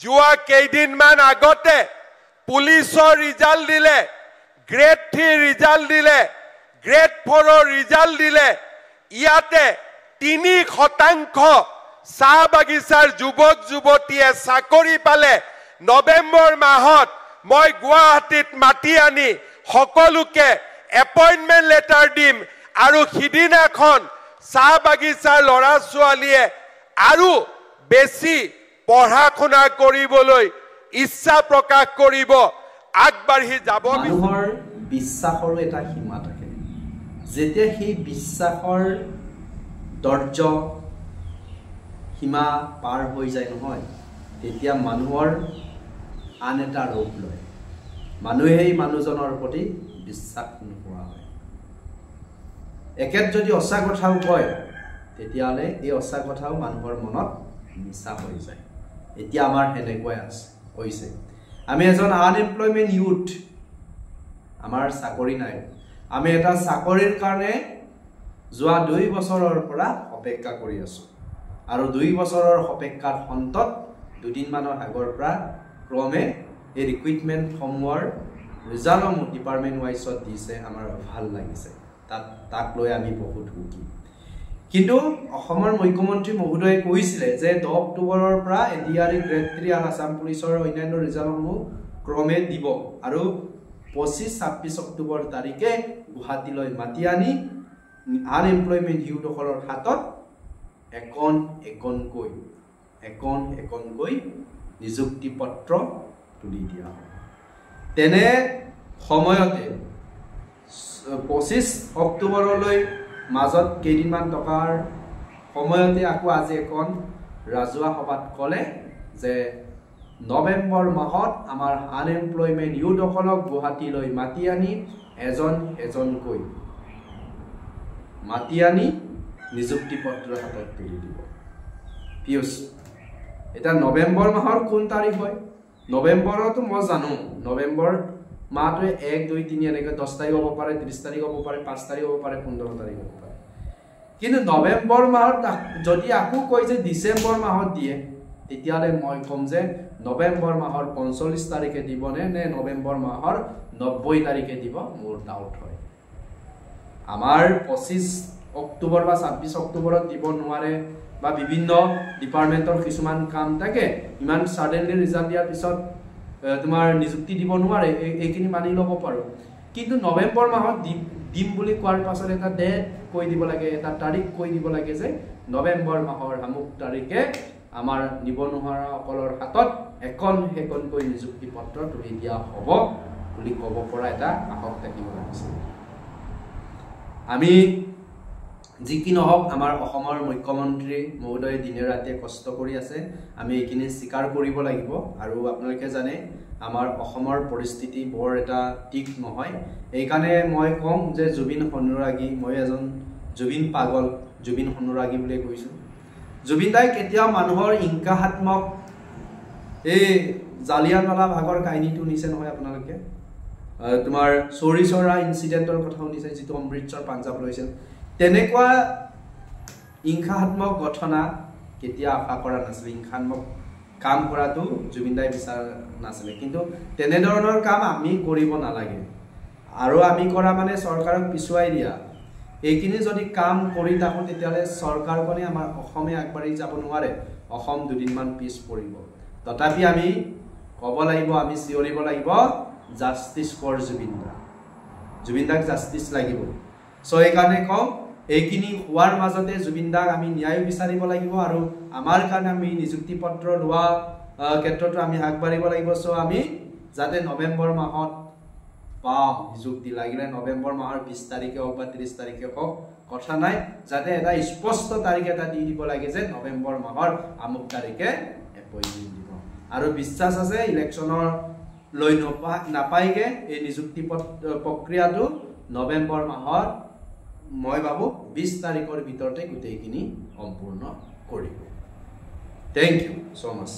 যোৱা কেইদিনমান আগতে পুলিচৰ ৰিজাল্ট দিলে, গ্ৰেড 3 ৰিজাল্ট দিলে, গ্ৰেড 4 ৰিজাল্ট দিলে। ইয়াতে 3% চাহ বাগিচাৰ যুৱক যুৱতীয়ে চাকৰি পালে। নৱেম্বৰ মাহত মই গুৱাহাটীত মাতি আনি সকলোকে এপইণ্টমেণ্ট লেটাৰ দিম আৰু সিদিনাখন চাহ বাগিচাৰ ল'ৰা ছোৱালীয়ে আৰু বেছি পঢ়া শুনা কৰিবলৈ ইচ্ছা প্ৰকাশ কৰিব, আগবাঢ়ি যাব। মানুহৰ বিশ্বাসৰো এটা সীমা থাকে। যেতিয়া সেই বিশ্বাসৰ দৰ্জ সীমা পাৰ হৈ যায় নহয়, তেতিয়া মানুহৰ আন এটা ৰূপ লয়। মানুহে সেই মানুহজনৰ প্ৰতি বিশ্বাস নোহোৱা হয়। একেত যদি সঁচা কথাও কয়, তেতিয়াহ'লে এই সঁচা কথাও মানুহৰ মনত মিছা হৈ যায়। এতিয়া আমাৰ সেনেকুৱাই হৈছে। আমি এজন আনএমপ্লয়মেণ্ট ইউথ, আমাৰ চাকৰি নাই। আমি এটা চাকৰিৰ কাৰণে যোৱা 2 বছৰৰ পৰা অপেক্ষা কৰি আছোঁ আৰু 2 বছৰৰ অপেক্ষাৰ অন্তত 2 দিনমানৰ আগৰ পৰা ক্ৰমে এই ৰিক্ৰুইটমেণ্টসমূহৰ ৰিজাল্টসমূহ ডিপাৰ্টমেণ্ট ৱাইজত দিছে। আমাৰ ভাল লাগিছে, তাক লৈ আমি বহুত সুখী। কিন্তু অসমৰ মুখ্যমন্ত্ৰী মহোদয়ে কৈছিলে যে 10 অক্টোবৰৰ পৰা এডিআৰই গ্ৰেড 3 আৰু আছাম পুলিচৰ অন্যান্য ৰিজাল্টসমূহ ক্ৰমে দিব আৰু 25-26 অক্টোবৰ তাৰিখে গুৱাহাটীলৈ মাতি আনি আনএমপ্লয়মেণ্ট ইউথসকলৰ হাতত এখন এখনকৈ নিযুক্তি পত্ৰ তুলি দিয়া হয়। তেনে সময়তে 25 অক্টোবৰলৈ মাজত কেইদিনমান টকাৰ সময়তে আকৌ আজি এখন ৰাজহুৱা সভাত ক'লে যে নৱেম্বৰ মাহত আমাৰ আনএমপ্লয়মেণ্ট ইউথসকলক গুৱাহাটীলৈ মাতি আনি এজনকৈ মাতি আনি নিযুক্তি পত্ৰ হাতত তুলি দিব। পিয়ুষ, এতিয়া নৱেম্বৰ মাহৰ কোন তাৰিখ হয়? নৱেম্বৰতো মই জানো, নৱেম্বৰ মাহটোৱে 1, 2, 3 এনেকৈ 10 তাৰিখ হ'ব পাৰে, 30 তাৰিখ হ'ব পাৰে, 5 তাৰিখ হ'ব পাৰে, 15 তাৰিখ হ'ব পাৰে। কিন্তু নৱেম্বৰ মাহত যদি আকৌ কয় যে ডিচেম্বৰ মাহত দিয়ে, তেতিয়াহ'লে মই ক'ম যে নৱেম্বৰ মাহৰ 45 তাৰিখে দিবনে নে নৱেম্বৰ মাহৰ 90 তাৰিখে দিব, মোৰ ডাউট হয়। আমাৰ 25 অক্টোবৰ বা 26 অক্টোবৰত দিব নোৱাৰে বা বিভিন্ন ডিপাৰ্টমেণ্টৰ কিছুমান কাম থাকে, ইমান ছাডেনলি ৰিজাল্ট দিয়াৰ পিছত তোমাৰ নিযুক্তি দিব নোৱাৰে, এইখিনি মানি ল'ব পাৰোঁ। কিন্তু নৱেম্বৰ মাহত দিম বুলি কোৱাৰ পাছত এটা ডেট কৈ দিব লাগে, এটা তাৰিখ কৈ দিব লাগে যে নৱেম্বৰ মাহৰ আমুক তাৰিখে আমাৰ নিবনুৱাসকলৰ হাতত এখনকৈ নিযুক্তি পত্ৰ তুলি দিয়া হ'ব বুলি ক'ব পৰা এটা সাহস থাকিব লাগিছিল। আমি যি কি নহওক, আমাৰ অসমৰ মুখ্যমন্ত্ৰী মহোদয়ে দিনে ৰাতিয়ে কষ্ট কৰি আছে, আমি এইখিনি স্বীকাৰ কৰিব লাগিব। আৰু আপোনালোকে জানে আমাৰ অসমৰ পৰিস্থিতি বৰ এটা ঠিক নহয়। এইকাৰণে মই ক'ম যে জুবিন অনুৰাগী, মই এজন জুবিন পাগল, জুবিন অনুৰাগী বুলিয়ে কৈছোঁ। জুবিন দাই কেতিয়াও মানুহৰ হিংসাত্মক এই জালিয়ানৱালা বাগৰ কাহিনীটো শুনিছে নহয় আপোনালোকে? তোমাৰ চৌৰি চৌৰা ইনচিডেণ্টৰ কথা শুনিছে, যিটো অমৃতসৰ পাঞ্জাৱ লৈছিল। তেনেকুৱা হিংসাত্মক ঘটনা কেতিয়া আশা কৰা নাছিলে, হিংসাত্মক কাম কৰাটো জুবিন দাই বিচৰা নাছিলে। কিন্তু তেনেধৰণৰ কাম আমি কৰিব নালাগে, আৰু আমি কৰা মানে চৰকাৰক পিছুৱাই দিয়া। এইখিনি যদি কাম কৰি থাকোঁ, তেতিয়াহ'লে চৰকাৰখনে আমাৰ অসমে আগবাঢ়ি যাব নোৱাৰে, অসম দুদিনমান পিছ পৰিব। তথাপি আমি ক'ব লাগিব, আমি চিঞৰিব লাগিব, জাষ্টিছ ফৰ জুবিন দা, জুবিন দাক জাষ্টিছ লাগিব। চ' এইকাৰণে কওঁ, এইখিনি হোৱাৰ মাজতে জুবিন দাক আমি ন্যায় বিচাৰিব লাগিব আৰু আমাৰ কাৰণে আমি নিযুক্তি পত্ৰ লোৱা ক্ষেত্ৰতো আমি আগবাঢ়িব লাগিব। চ' আমি যাতে নৱেম্বৰ মাহত পাওঁ নিযুক্তি, লাগিলে নৱেম্বৰ মাহৰ 20 তাৰিখে হওক বা 30 তাৰিখে হওক, কথা নাই, যাতে এটা স্পষ্ট তাৰিখ এটা দি দিব লাগে যে নৱেম্বৰ মাহৰ আমুক তাৰিখে এপইণ্টমেণ্ট দিব। আৰু বিশ্বাস আছে ইলেকশ্যনৰ লৈ নাপায়গে এই নিযুক্তি প্ৰক্ৰিয়াটো নৱেম্বৰ মাহৰ মই ভাবোঁ 20 তাৰিখৰ ভিতৰতে গোটেইখিনি সম্পূৰ্ণ কৰিব। Thank you so' much.